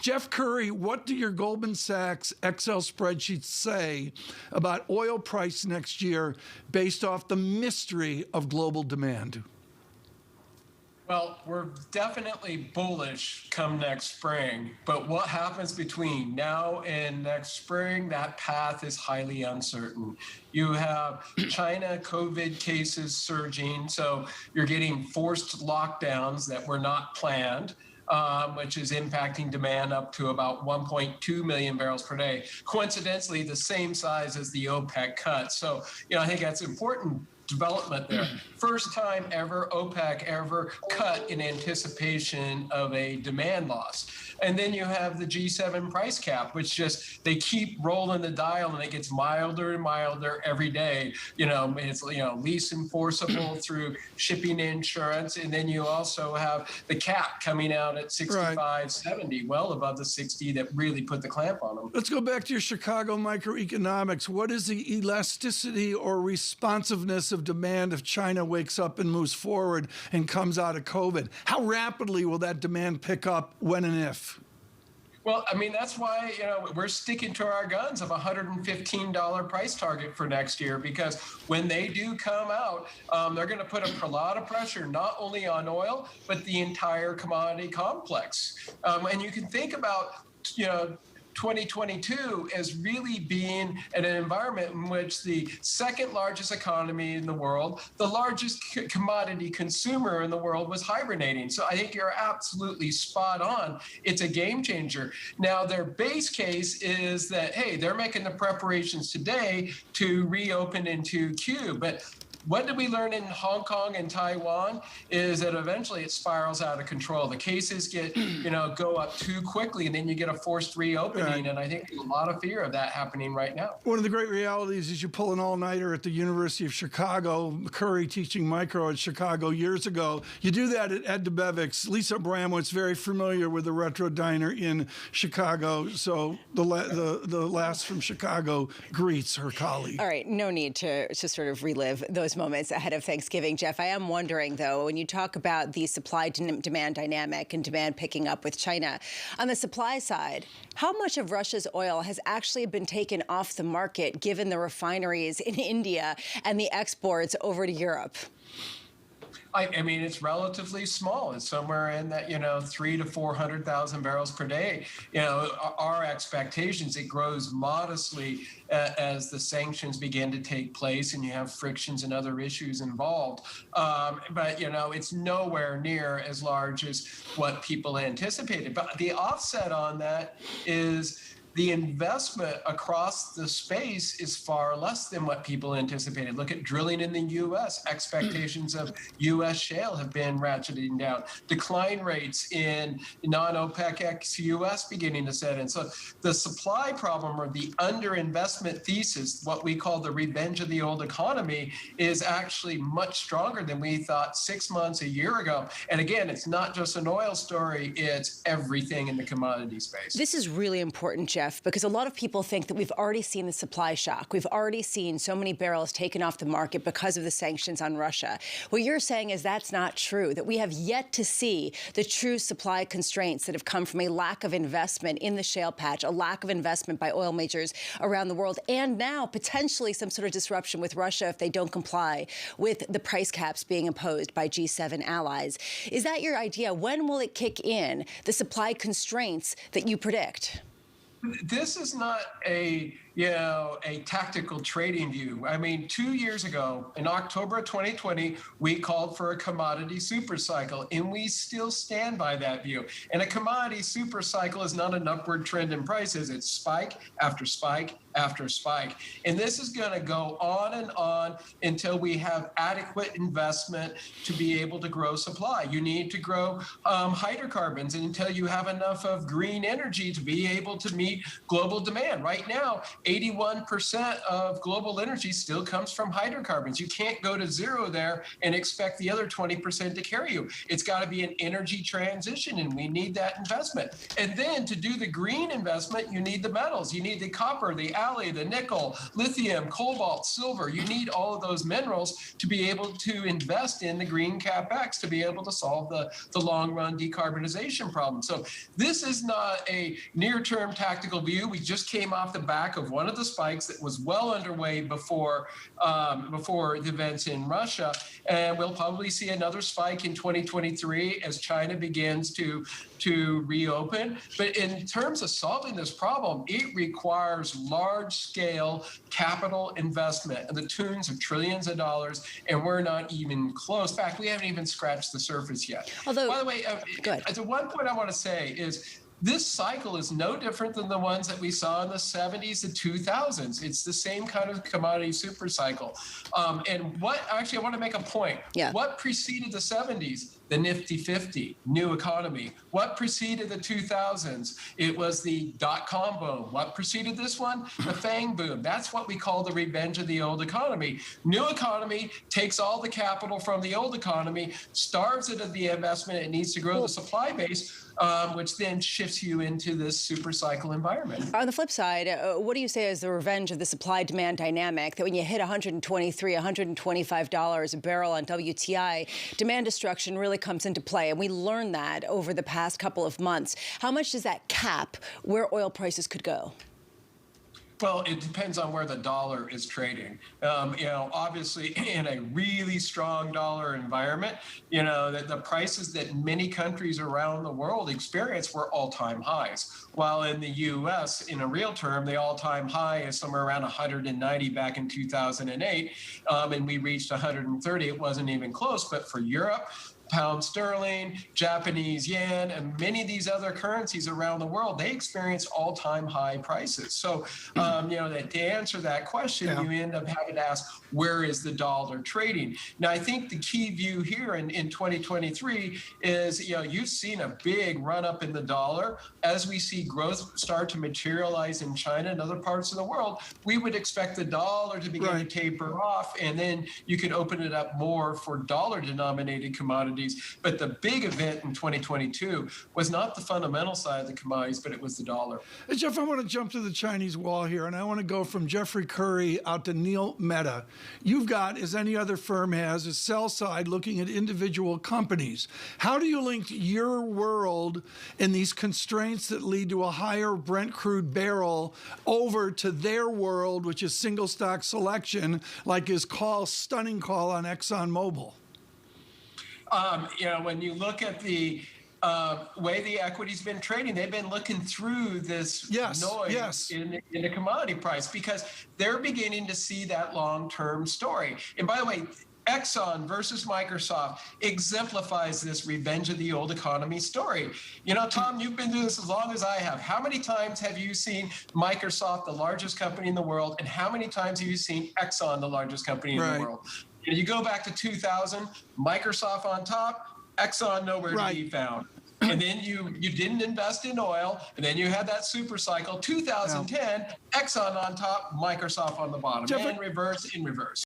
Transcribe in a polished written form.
Jeff Currie, what do your Goldman Sachs Excel spreadsheets say about oil price next year based off the mystery of global demand? Well, we're definitely bullish come next spring, but what happens between now and next spring, that path is highly uncertain. You have China COVID cases surging, so you're getting forced lockdowns that were not planned. Which is impacting demand up to about 1.2 million barrels per day. Coincidentally, the same size as the OPEC cut. So, I think that's important development there. First time ever OPEC ever cut in anticipation of a demand loss. And then you have the G7 price cap, which just, they keep rolling the dial and it gets milder and milder every day. It's, least enforceable through shipping insurance. And then you also have the cap coming out at 65, right. 70, well above the 60 that really put the clamp on them. Let's go back to your Chicago microeconomics. What is the elasticity or responsiveness of demand if China wakes up and moves forward and comes out of COVID? How rapidly will that demand pick up, when and if? Well, that's why, we're sticking to our guns of $115 price target for next year, because when they do come out, they're going to put a lot of pressure, not only on oil, but the entire commodity complex. And you can think about, 2022 as really being an environment in which the second largest economy in the world, the largest commodity consumer in the world was hibernating. So I think you're absolutely spot on. It's a game changer. Now, their base case is that, hey, they're making the preparations today to reopen in 2Q. But what did we learn in Hong Kong and Taiwan is that eventually it spirals out of control. The cases get, go up too quickly, and then you get a forced reopening. Right. And I think there's a lot of fear of that happening right now. One of the great realities is you pull an all-nighter at the University of Chicago. Currie teaching micro at Chicago years ago. You do that at Ed DeBevick's. Lisa Bramowitz, very familiar with the Retro Diner in Chicago. So the last from Chicago greets her colleague. All right, no need to sort of relive those moments ahead of Thanksgiving. Jeff, I am wondering, though, when you talk about the supply-demand dynamic and demand picking up with China, on the supply side, how much of Russia's oil has actually been taken off the market given the refineries in India and the exports over to Europe? It's relatively small. It's somewhere in that, 300,000 to 400,000 barrels per day. Our expectations, it grows modestly as the sanctions begin to take place and you have frictions and other issues involved. But it's nowhere near as large as what people anticipated. But the offset on that is the investment across the space is far less than what people anticipated. Look at drilling in the U.S. Expectations of U.S. shale have been ratcheting down. Decline rates in non-OPEC ex-U.S. beginning to set in. So the supply problem, or the underinvestment thesis, what we call the revenge of the old economy, is actually much stronger than we thought 6 months, a year ago. And again, it's not just an oil story, it's everything in the commodity space. This is really important, Jeff, because a lot of people think that we've already seen the supply shock. We've already seen so many barrels taken off the market because of the sanctions on Russia. What you're saying is that's not true, that we have yet to see the true supply constraints that have come from a lack of investment in the shale patch, a lack of investment by oil majors around the world, and now potentially some sort of disruption with Russia if they don't comply with the price caps being imposed by G7 allies. Is that your idea? When will it kick in, the supply constraints that you predict? This is not a tactical trading view. 2 years ago, in October of 2020, we called for a commodity super cycle, and we still stand by that view. And a commodity super cycle is not an upward trend in prices. It's spike after spike after spike. And this is going to go on and on until we have adequate investment to be able to grow supply. You need to grow hydrocarbons until you have enough of green energy to be able to meet global demand. Right now, 81% of global energy still comes from hydrocarbons. You can't go to zero there and expect the other 20% to carry you. It's got to be an energy transition, and we need that investment. And then to do the green investment, you need the metals. You need the copper, the alloy, the nickel, lithium, cobalt, silver. You need all of those minerals to be able to invest in the green capex to be able to solve the long-run decarbonization problem. So this is not a near-term tactical view. We just came off the back of one of the spikes that was well underway before the events in Russia, and we'll probably see another spike in 2023 as China begins to reopen. But in terms of solving this problem, it requires large-scale capital investment in the tunes of trillions of dollars, and we're not even close. In fact, we haven't even scratched the surface yet. Although, by the way, the one point I want to say is this cycle is no different than the ones that we saw in the 70s and 2000s. It's the same kind of commodity super cycle. And I want to make a point. Yeah. What preceded the 70s? The Nifty 50, new economy. What preceded the 2000s? It was the dot-com boom. What preceded this one? The FANG boom. That's what we call the revenge of the old economy. New economy takes all the capital from the old economy, starves it of the investment it needs to grow the supply base, which then shifts you into this super cycle environment. On the flip side, what do you say is the revenge of the supply-demand dynamic, that when you hit $123, $125 a barrel on WTI, demand destruction really comes into play, and we learned that over the past couple of months. How much does that cap where oil prices could go? Well, it depends on where the dollar is trading. Obviously, in a really strong dollar environment, the prices that many countries around the world experience were all-time highs. While in the U.S., in a real term, the all-time high is somewhere around 190 back in 2008, and we reached 130. It wasn't even close. But for Europe, pound sterling, Japanese yen, and many of these other currencies around the world, they experience all-time high prices. So, to answer that question, you end up having to ask, where is the dollar trading? Now, I think the key view here in 2023 is, you've seen a big run up in the dollar. As we see growth start to materialize in China and other parts of the world, we would expect the dollar to begin to taper off, and then you could open it up more for dollar-denominated commodities. But the big event in 2022 was not the fundamental side of the commodities, but it was the dollar. Hey, Jeff, I want to jump to the Chinese wall here, and I want to go from Jeffrey Currie out to Neil Mehta. You've got, as any other firm has, a sell side looking at individual companies. How do you link your world and these constraints that lead to a higher Brent crude barrel over to their world, which is single stock selection, like his stunning call on ExxonMobil? When you look at the way the equity's been trading, they've been looking through this noise in the commodity price because they're beginning to see that long-term story. And by the way, Exxon versus Microsoft exemplifies this revenge of the old economy story. Tom, you've been doing this as long as I have. How many times have you seen Microsoft, the largest company in the world, and how many times have you seen Exxon, the largest company in the world? You go back to 2000, Microsoft on top, Exxon nowhere to be found. And then you didn't invest in oil, and then you had that super cycle. 2010, Exxon on top, Microsoft on the bottom, in reverse.